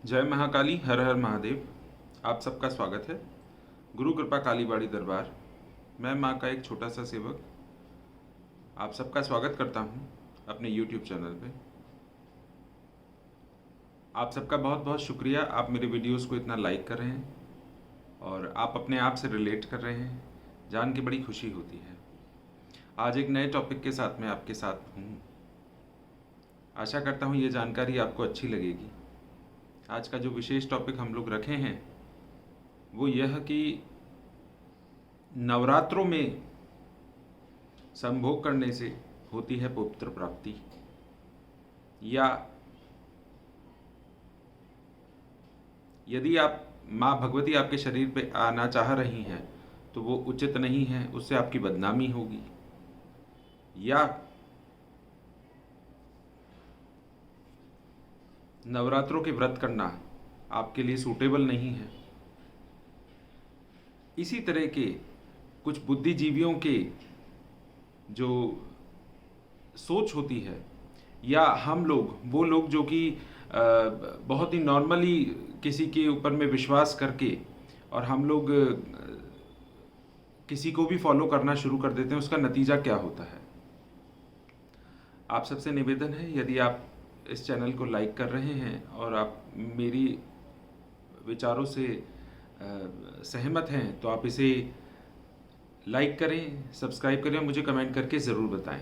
जय महाकाली, हर हर महादेव। आप सबका स्वागत है गुरु कृपा कालीबाड़ी दरबार। मैं माँ का एक छोटा सा सेवक आप सबका स्वागत करता हूँ अपने YouTube चैनल पे। आप सबका बहुत बहुत शुक्रिया, आप मेरे वीडियोस को इतना लाइक कर रहे हैं और आप अपने आप से रिलेट कर रहे हैं, जान के बड़ी खुशी होती है। आज एक नए टॉपिक के साथ मैं आपके साथ हूँ। आशा करता हूँ ये जानकारी आपको अच्छी लगेगी। आज का जो विशेष टॉपिक हम लोग रखे हैं वो यह कि नवरात्रों में संभोग करने से होती है पुत्र प्राप्ति, या यदि आप माँ भगवती आपके शरीर पे आना चाह रही हैं तो वो उचित नहीं है, उससे आपकी बदनामी होगी, या नवरात्रों के व्रत करना आपके लिए सूटेबल नहीं है। इसी तरह के कुछ बुद्धिजीवियों के जो सोच होती है, या हम लोग वो लोग जो कि बहुत ही नॉर्मली किसी के ऊपर में विश्वास करके और हम लोग किसी को भी फॉलो करना शुरू कर देते हैं, उसका नतीजा क्या होता है। आप सबसे निवेदन है, यदि आप इस चैनल को लाइक कर रहे हैं और आप मेरी विचारों से सहमत हैं तो आप इसे लाइक करें, सब्सक्राइब करें और मुझे कमेंट करके ज़रूर बताएं,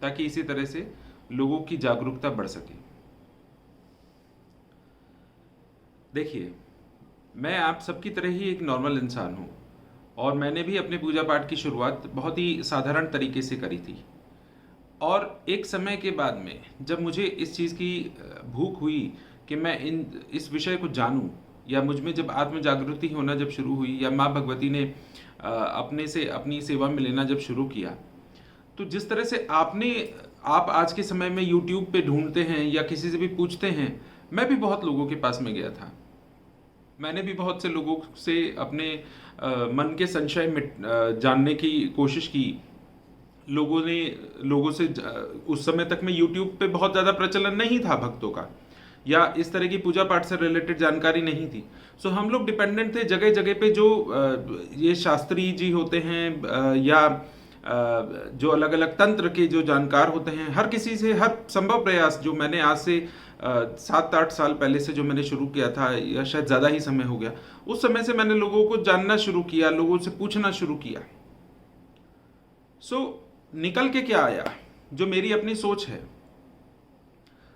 ताकि इसी तरह से लोगों की जागरूकता बढ़ सके। देखिए, मैं आप सबकी तरह ही एक नॉर्मल इंसान हूँ और मैंने भी अपने पूजा पाठ की शुरुआत बहुत ही साधारण तरीके से करी थी। और एक समय के बाद में जब मुझे इस चीज़ की भूख हुई कि मैं इस विषय को जानूं, या मुझ में जब आत्म जागृति होना जब शुरू हुई, या माँ भगवती ने अपने से अपनी सेवा में लेना जब शुरू किया, तो जिस तरह से आप आज के समय में YouTube पे ढूंढते हैं या किसी से भी पूछते हैं, मैं भी बहुत लोगों के पास में गया था। मैंने भी बहुत से लोगों से अपने मन के संशय जानने की कोशिश की। लोगों से उस समय तक में YouTube पे बहुत ज़्यादा प्रचलन नहीं था भक्तों का, या इस तरह की पूजा पाठ से रिलेटेड जानकारी नहीं थी। सो हम लोग डिपेंडेंट थे जगह जगह पे जो ये शास्त्री जी होते हैं, या जो अलग अलग तंत्र के जो जानकार होते हैं, हर किसी से हर संभव प्रयास जो मैंने आज से 7-8 साल पहले से जो मैंने शुरू किया था, या शायद ज़्यादा ही समय हो गया, उस समय से मैंने लोगों को जानना शुरू किया, लोगों से पूछना शुरू किया। निकल के क्या आया, जो मेरी अपनी सोच है।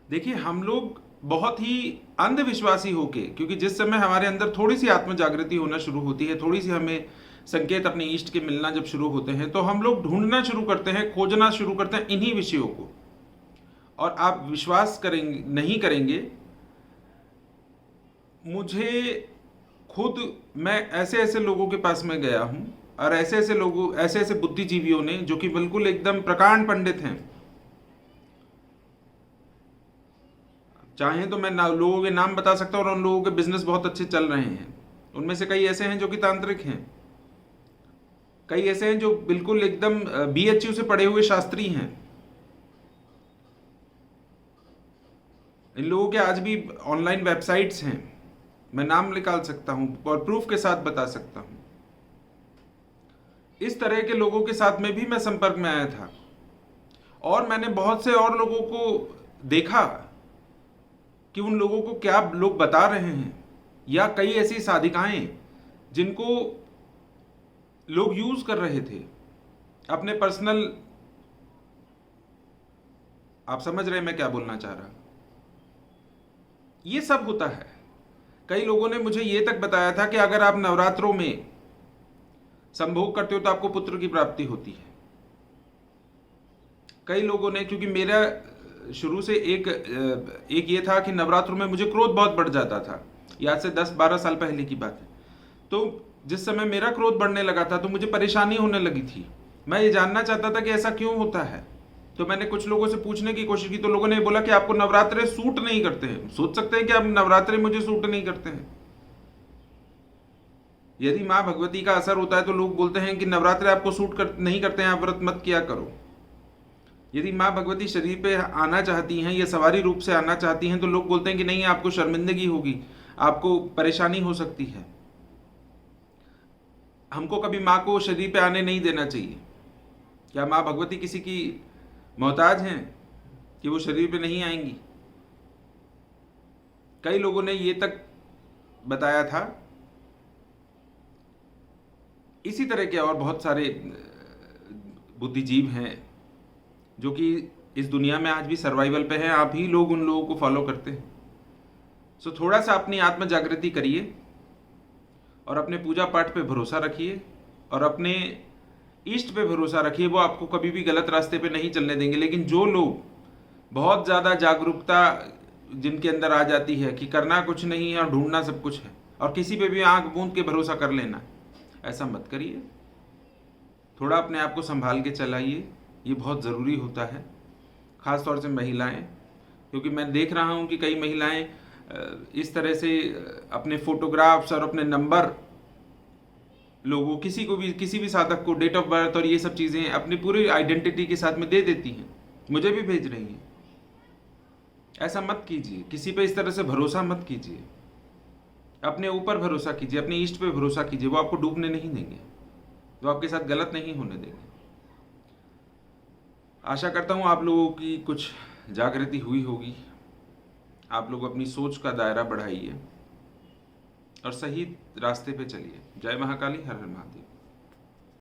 देखिए, हम लोग बहुत ही अंधविश्वासी होके, क्योंकि जिस समय हमारे अंदर थोड़ी सी आत्म जागृति होना शुरू होती है, थोड़ी सी हमें संकेत अपने इष्ट के मिलना जब शुरू होते हैं, तो हम लोग ढूंढना शुरू करते हैं, खोजना शुरू करते हैं इन्हीं विषयों को। और आप विश्वास करेंगे नहीं करेंगे, मुझे खुद, मैं ऐसे ऐसे लोगों के पास में गया हूं, और ऐसे ऐसे बुद्धिजीवियों ने जो कि बिल्कुल एकदम प्रकांड पंडित हैं, चाहें तो मैं लोगों के नाम बता सकता हूं, और उन लोगों के बिजनेस बहुत अच्छे चल रहे हैं। उनमें से कई ऐसे हैं जो कि तांत्रिक हैं, कई ऐसे हैं जो बिल्कुल एकदम BHU से पढ़े हुए शास्त्री हैं। इन लोगों के आज भी ऑनलाइन वेबसाइट्स हैं, मैं नाम निकाल सकता हूं और प्रूफ के साथ बता सकता हूं। इस तरह के लोगों के साथ में भी मैं संपर्क में आया था, और मैंने बहुत से और लोगों को देखा कि उन लोगों को क्या लोग बता रहे हैं, या कई ऐसी साधिकाएं जिनको लोग यूज कर रहे थे अपने पर्सनल, आप समझ रहे हैं मैं क्या बोलना चाह रहा। ये सब होता है। कई लोगों ने मुझे ये तक बताया था कि अगर आप नवरात्रों में संभोग करते हो तो आपको पुत्र की प्राप्ति होती है। कई लोगों ने, क्योंकि मेरा शुरू से एक ये था कि नवरात्रों में मुझे क्रोध बहुत बढ़ जाता था, आज से 10-12 साल पहले की बात है। तो जिस समय मेरा क्रोध बढ़ने लगा था तो मुझे परेशानी होने लगी थी। मैं ये जानना चाहता था कि ऐसा क्यों होता है। तो मैंने कुछ लोगों से पूछने की कोशिश की, तो लोगों ने बोला कि आपको नवरात्रे सूट नहीं करते हैं। सोच सकते हैं कि अब नवरात्रे मुझे सूट नहीं करते हैं। यदि माँ भगवती का असर होता है तो लोग बोलते हैं कि नवरात्रे आपको नहीं करते हैं, आप व्रत मत किया करो। यदि माँ भगवती शरीर पे आना चाहती हैं या सवारी रूप से आना चाहती हैं तो लोग बोलते हैं कि नहीं, आपको शर्मिंदगी होगी, आपको परेशानी हो सकती है। हमको कभी माँ को शरीर पे आने नहीं देना चाहिए। क्या माँ भगवती किसी की मोहताज हैं कि वो शरीर पे नहीं आएंगी? कई लोगों ने ये तक बताया था। इसी तरह के और बहुत सारे बुद्धिजीव हैं जो कि इस दुनिया में आज भी सर्वाइवल पे हैं। आप ही लोग उन लोगों को फॉलो करते हैं। सो थोड़ा सा अपनी आत्म जागृति करिए और अपने पूजा पाठ पे भरोसा रखिए और अपने इष्ट पे भरोसा रखिए। वो आपको कभी भी गलत रास्ते पे नहीं चलने देंगे। लेकिन जो लोग बहुत ज़्यादा जागरूकता जिनके अंदर आ जाती है कि करना कुछ नहीं है और ढूंढना सब कुछ है और किसी पे भी आंख मूंद के भरोसा कर लेना, ऐसा मत करिए। थोड़ा अपने आप को संभाल के चलाइए, ये बहुत ज़रूरी होता है, ख़ास तौर से महिलाएं। क्योंकि मैं देख रहा हूँ कि कई महिलाएं इस तरह से अपने फोटोग्राफ्स और अपने नंबर लोगों किसी भी साधक को डेट ऑफ बर्थ और ये सब चीज़ें अपनी पूरी आइडेंटिटी के साथ में दे देती हैं, मुझे भी भेज रही हैं। ऐसा मत कीजिए, किसी पे इस तरह से भरोसा मत कीजिए। अपने ऊपर भरोसा कीजिए, अपने इष्ट पे भरोसा कीजिए। वो आपको डूबने नहीं देंगे, वो आपके साथ गलत नहीं होने देंगे। आशा करता हूँ आप लोगों की कुछ जागृति हुई होगी। आप लोग अपनी सोच का दायरा बढ़ाइए और सही रास्ते पे चलिए। जय महाकाली, हर हर महादेव।